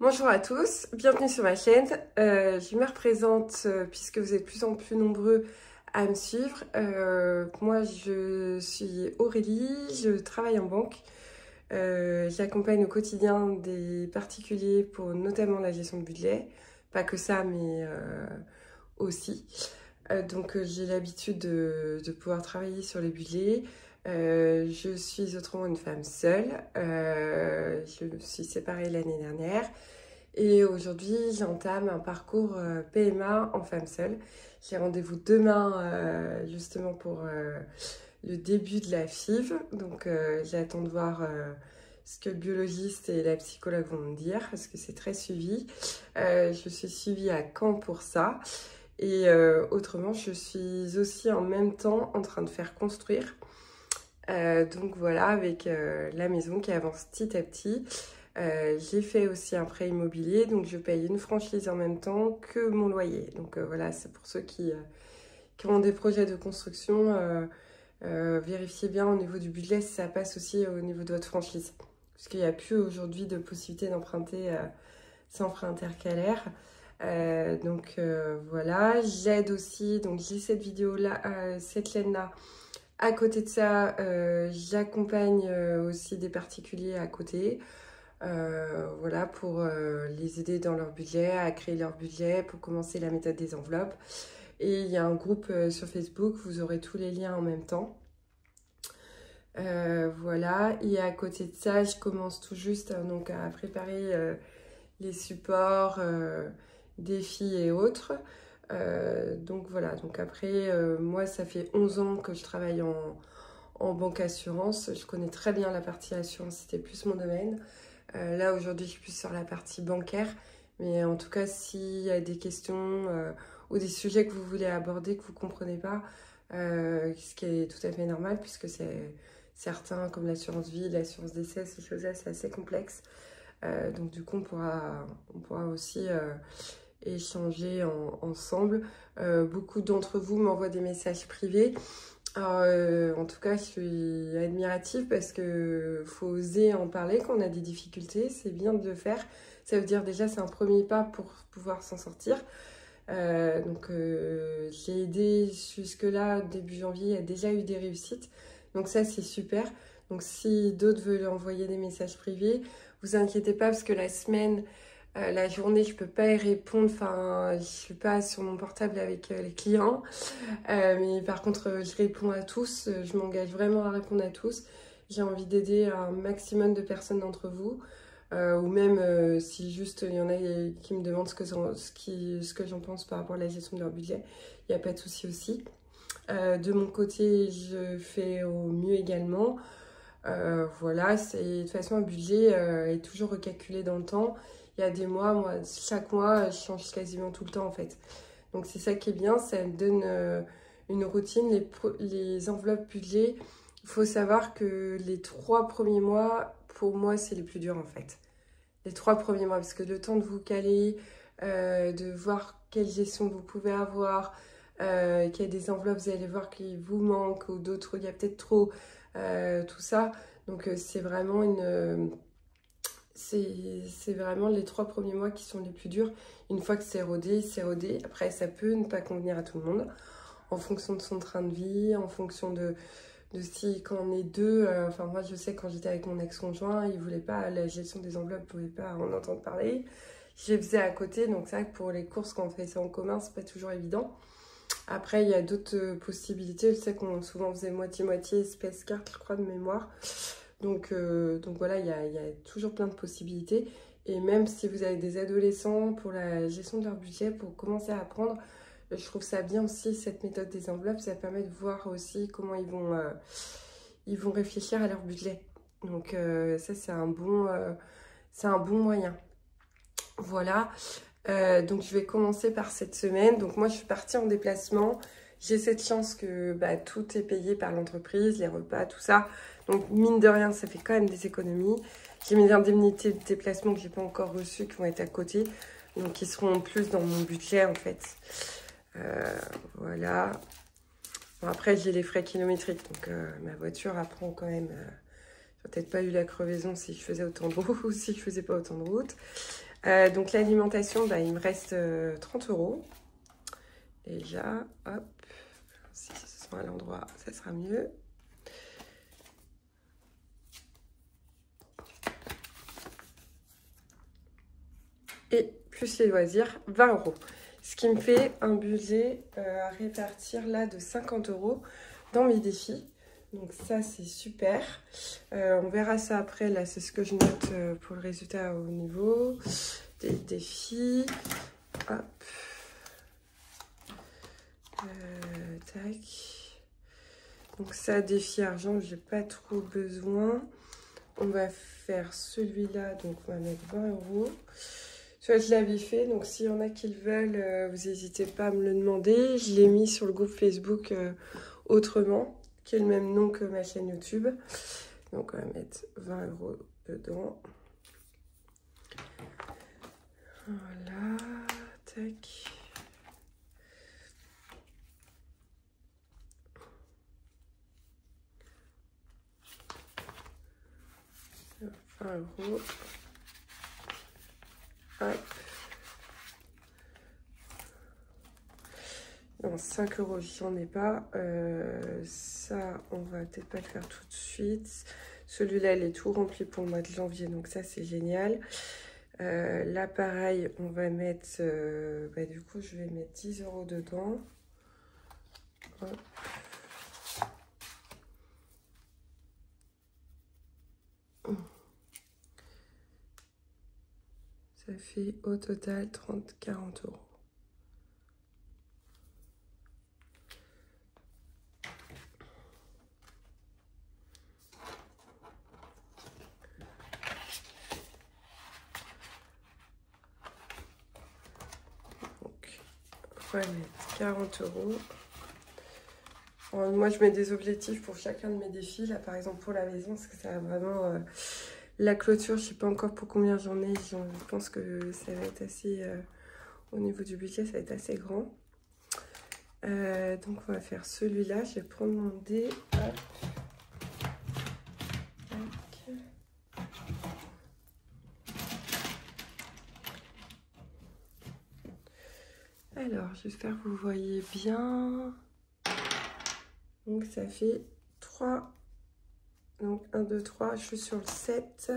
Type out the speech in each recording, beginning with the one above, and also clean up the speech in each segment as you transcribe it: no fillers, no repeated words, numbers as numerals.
Bonjour à tous, bienvenue sur ma chaîne. Je me représente puisque vous êtes de plus en plus nombreux à me suivre. Moi, je suis Aurélie, je travaille en banque. J'accompagne au quotidien des particuliers pour notamment la gestion de budget. Pas que ça, mais aussi. Donc, j'ai l'habitude de pouvoir travailler sur les budgets. Je suis autrement une femme seule. Je me suis séparée l'année dernière. Et aujourd'hui, j'entame un parcours PMA en femme seule. J'ai rendez-vous demain justement pour le début de la FIV. Donc j'attends de voir ce que le biologiste et la psychologue vont me dire parce que c'est très suivi. Je suis suivie à Caen pour ça. Et autrement, je suis aussi en même temps en train de faire construire. Donc voilà, avec la maison qui avance petit à petit. J'ai fait aussi un prêt immobilier, donc je paye une franchise en même temps que mon loyer. Donc voilà, c'est pour ceux qui ont des projets de construction, vérifiez bien au niveau du budget si ça passe aussi au niveau de votre franchise. Parce qu'il n'y a plus aujourd'hui de possibilité d'emprunter sans frais intercalaires. Donc voilà, j'aide aussi, donc j'ai cette vidéo-là, cette chaîne-là. À côté de ça, j'accompagne aussi des particuliers à côté. Voilà, pour les aider dans leur budget, à créer leur budget, pour commencer la méthode des enveloppes. Et il y a un groupe sur Facebook, vous aurez tous les liens en même temps. Voilà, et à côté de ça, je commence tout juste donc, à préparer les supports, défis et autres. Donc voilà, donc après, moi ça fait 11 ans que je travaille en banque assurance. Je connais très bien la partie assurance, c'était plus mon domaine. Là, aujourd'hui, je suis plus sur la partie bancaire. Mais en tout cas, s'il y a des questions ou des sujets que vous voulez aborder, que vous ne comprenez pas, ce qui est tout à fait normal, puisque c'est certains, comme l'assurance vie, l'assurance décès, ces choses-là, c'est assez complexe. Donc du coup, on pourra aussi échanger ensemble. Beaucoup d'entre vous m'envoient des messages privés. En tout cas, je suis admirative parce que faut oser en parler quand on a des difficultés. C'est bien de le faire. Ça veut dire déjà c'est un premier pas pour pouvoir s'en sortir. J'ai aidé jusque-là, début janvier, il y a déjà eu des réussites. Donc ça, c'est super. Donc si d'autres veulent envoyer des messages privés, vous inquiétez pas parce que la semaine, la journée, je peux pas y répondre. Enfin, je suis pas sur mon portable avec les clients. Mais par contre, je réponds à tous. Je m'engage vraiment à répondre à tous. J'ai envie d'aider un maximum de personnes d'entre vous. Ou même si juste il y en a qui me demandent ce que j'en pense par rapport à la gestion de leur budget, il n'y a pas de souci aussi. De mon côté, je fais au mieux également. Voilà, de toute façon, un budget est toujours recalculé dans le temps. Il y a des mois, moi, chaque mois, je change quasiment tout le temps en fait. Donc c'est ça qui est bien, ça me donne une routine. Les enveloppes budget, il faut savoir que les 3 premiers mois, pour moi, c'est les plus durs en fait. Les 3 premiers mois, parce que le temps de vous caler, de voir quelle gestion vous pouvez avoir, qu'il y a des enveloppes, vous allez voir qu'il vous manque, ou d'autres, il y a peut-être trop, tout ça. Donc c'est vraiment c'est vraiment les 3 premiers mois qui sont les plus durs. Une fois que c'est rodé, c'est rodé. Après, ça peut ne pas convenir à tout le monde, en fonction de son train de vie, en fonction de si quand on est deux. Enfin, moi, je sais, quand j'étais avec mon ex-conjoint, il voulait pas, la gestion des enveloppes, il pouvait pas en entendre parler. Je les faisais à côté, donc c'est vrai que pour les courses, quand on fait ça en commun, c'est pas toujours évident. Après, il y a d'autres possibilités. Je sais qu'on souvent faisait moitié-moitié, espèce carte, je crois, de mémoire. Donc voilà, il y a toujours plein de possibilités. Et même si vous avez des adolescents, pour la gestion de leur budget, pour commencer à apprendre, je trouve ça bien aussi, cette méthode des enveloppes. Ça permet de voir aussi comment ils vont réfléchir à leur budget. Donc ça, c'est un bon moyen. Voilà. Donc je vais commencer par cette semaine. Donc moi, je suis partie en déplacement. J'ai cette chance que tout est payé par l'entreprise, les repas, tout ça. Donc, mine de rien, ça fait quand même des économies. J'ai mes indemnités de déplacement que je n'ai pas encore reçues, qui vont être à côté. Donc, qui seront en plus dans mon budget, en fait. Voilà. Bon, après, j'ai les frais kilométriques. Donc, ma voiture apprend quand même... J'aurais peut-être pas eu la crevaison si je faisais autant de route ou si je faisais pas autant de route. Donc l'alimentation, bah, il me reste 30 €. Déjà, hop, si ce sont à l'endroit, ça sera mieux. Et plus les loisirs, 20 €. Ce qui me fait un budget à répartir là de 50 € dans mes défis. Donc ça, c'est super. On verra ça après. Là, c'est ce que je note pour le résultat au niveau des défis. Hop. Tac. Donc ça, défi argent, j'ai pas trop besoin. On va faire celui-là, donc on va mettre 20 €. Soit je l'avais fait, donc s'il y en a qui le veulent, vous n'hésitez pas à me le demander. Je l'ai mis sur le groupe Facebook autrement, qui est le même nom que ma chaîne YouTube. Donc on va mettre 20 € dedans. Voilà, tac. €. Hop. Non, 5 €, j'en ai pas. Ça, on va peut-être pas le faire tout de suite. Celui-là, il est tout rempli pour le mois de janvier, donc ça, c'est génial. Là, pareil, on va mettre... bah, du coup, je vais mettre 10 € dedans. Hop. Ça fait au total 40 €. Donc, on va mettre 40 €. Moi, je mets des objectifs pour chacun de mes défis. Là, par exemple, pour la maison, parce que ça va vraiment... la clôture, je ne sais pas encore pour combien j'en ai. Je pense que ça va être assez... au niveau du budget, ça va être assez grand. Donc, on va faire celui-là. Je vais prendre mon dé. Hop. Alors, j'espère que vous voyez bien. Donc, ça fait 3. Donc, 1, 2, 3. Je suis sur le 7.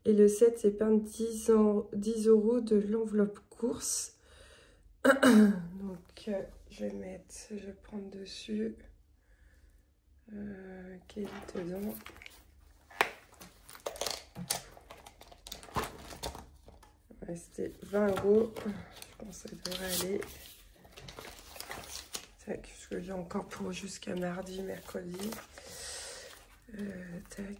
Et le 7, c'est peindre 10 € de l'enveloppe course. Donc, je vais prendre dessus. Quel est dedans? C'était 20 €. Je pense que ça devrait aller. Tac, parce que j'ai encore pour jusqu'à mardi, mercredi. Tac.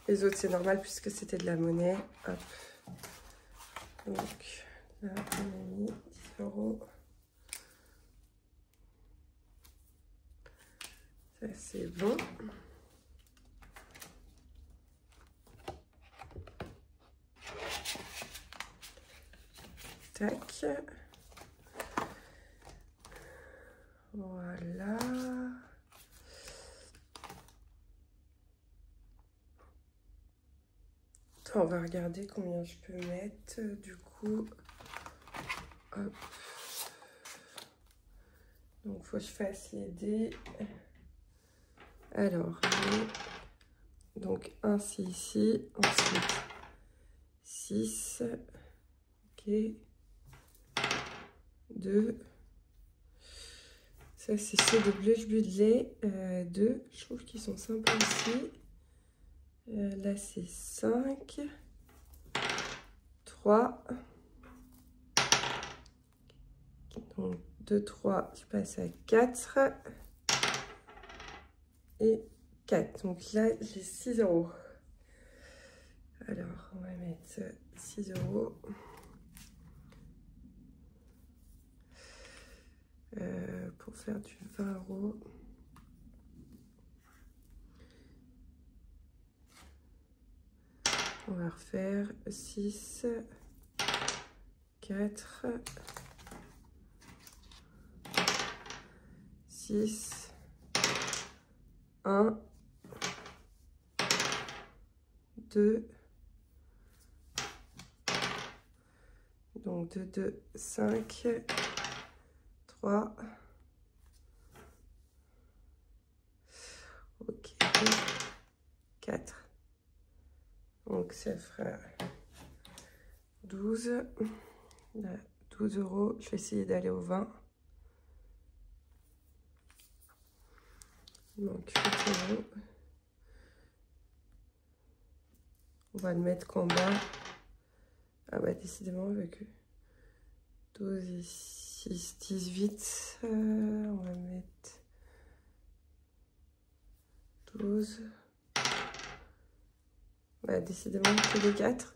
Les autres, c'est normal puisque c'était de la monnaie. Hop. Donc, là, on a mis 10 €. Ça, c'est bon. Tac. Voilà. On va regarder combien je peux mettre. Du coup, hop. Donc, il faut que je fasse les dés. Alors, donc 1, c'est ici. Ensuite, 6. Ok. 2. Ça, c'est ceux de Bleuch Budley. 2. Je trouve qu'ils sont sympas aussi. Là, c'est 5. 3. Donc, 2, 3. Je passe à 4. Et 4. Donc là, j'ai 6 €. Alors, on va mettre 6 €. Pour faire du 20 €. On va refaire 6, 4, 6, 1, 2. Donc 2, 2, 5, 3. Ok, 4. Donc ça fera 12. Là, 12 €. Je vais essayer d'aller au 20. Il manque 8 €. On va le mettre qu'en bas. Ah bah décidément avec 12 et 6, 18. On va mettre 12. Bah décidément que les 4.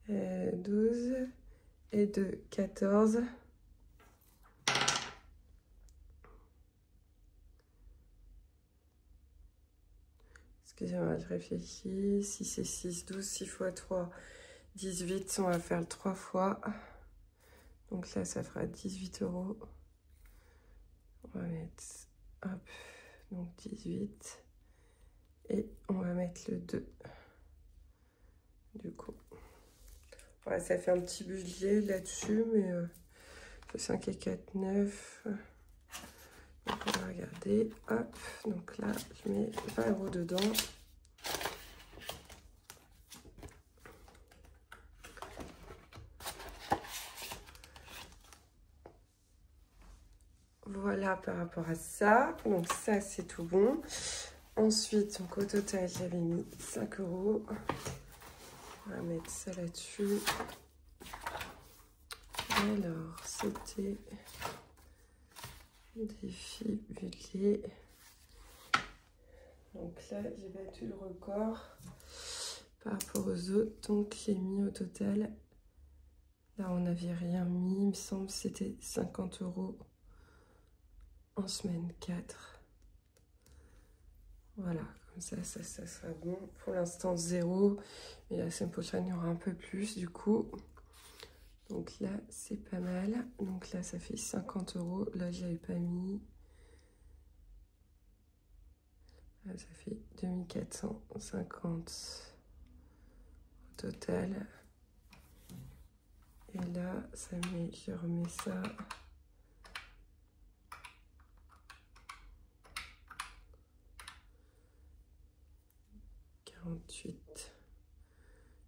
12 et 2, 14. Excusez-moi, je réfléchis. 6 et 6, 12, 6 fois 3, 18. On va faire le 3 fois. Donc là, ça fera 18 €. On va mettre, hop, donc 18. Et on va mettre le 2. Du coup, voilà, ça fait un petit budget là-dessus, mais 5 et 4, 9. Donc on va regarder, hop, donc là, je mets 20 € dedans. Voilà par rapport à ça. Donc ça, c'est tout bon. Ensuite, donc au total, j'avais mis 5 €. On va mettre ça là-dessus. Alors, c'était défi budget. Donc là, j'ai battu le record par rapport aux autres. Donc, j'ai mis au total. Là, on n'avait rien mis. Il me semble que c'était 50 € en semaine 4. Voilà, comme ça sera bon. Pour l'instant, 0. Mais la semaine prochaine, il y aura un peu plus du coup. Donc là, c'est pas mal. Donc là, ça fait 50 €. Là, je n'avais pas mis. Là, ça fait 2450 au total. Et là, ça met, je remets ça.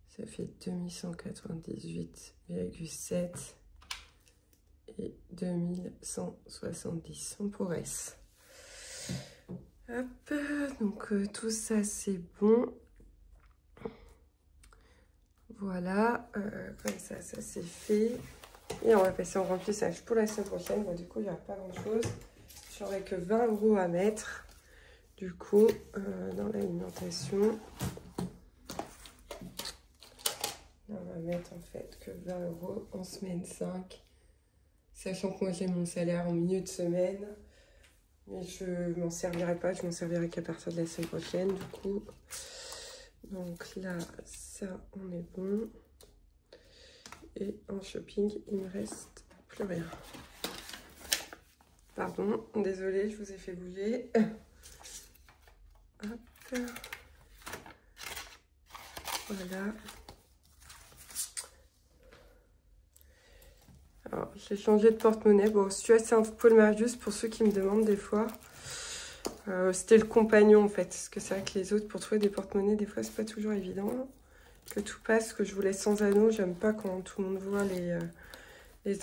Ça fait 2198,7 et 2170. On progresse. Hop, donc tout ça c'est bon. Voilà, comme ça c'est fait. Et on va passer en remplissage pour la semaine prochaine. Bon, du coup, il n'y aura pas grand chose. J'aurai que 20 € à mettre. Du coup, dans l'alimentation. On va mettre en fait que 20 € en semaine 5. Sachant que moi j'ai mon salaire en milieu de semaine. Mais je m'en servirai pas, je m'en servirai qu'à partir de la semaine prochaine du coup. Donc là, ça on est bon. Et en shopping, il me reste plus rien. Pardon, désolée, je vous ai fait bouger. Hop. Voilà. Alors, j'ai changé de porte-monnaie. Bon, je suis assez un Paul Marius pour ceux qui me demandent des fois. C'était le compagnon en fait. Parce que c'est vrai que les autres, pour trouver des porte-monnaies, des fois, c'est pas toujours évident. Que tout passe, que je voulais sans anneau. J'aime pas quand tout le monde voit les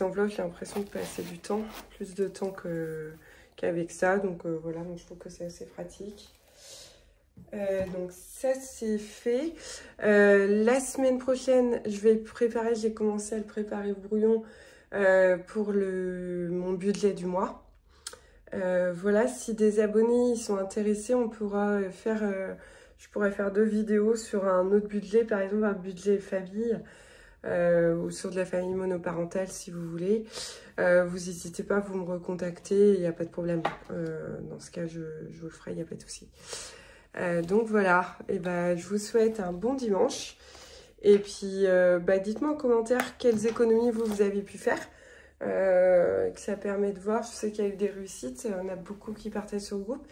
enveloppes. J'ai l'impression de passer du temps. Plus de temps qu'avec ça. Donc voilà, donc je trouve que c'est assez pratique. Donc ça c'est fait. La semaine prochaine, je vais préparer, j'ai commencé à le préparer le brouillon pour mon budget du mois. Voilà, si des abonnés ils sont intéressés, on pourra faire, je pourrais faire 2 vidéos sur un autre budget, par exemple un budget famille ou sur de la famille monoparentale si vous voulez. Vous n'hésitez pas, vous me recontacter, il n'y a pas de problème. Dans ce cas, je vous le ferai, il n'y a pas de souci. Donc voilà, et je vous souhaite un bon dimanche. Et puis dites-moi en commentaire quelles économies vous avez pu faire. Que ça permet de voir. Je sais qu'il y a eu des réussites, on a beaucoup qui partagent sur le groupe.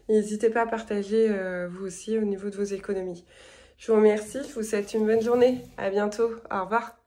N'hésitez pas à partager vous aussi au niveau de vos économies. Je vous remercie, je vous souhaite une bonne journée. À bientôt, au revoir.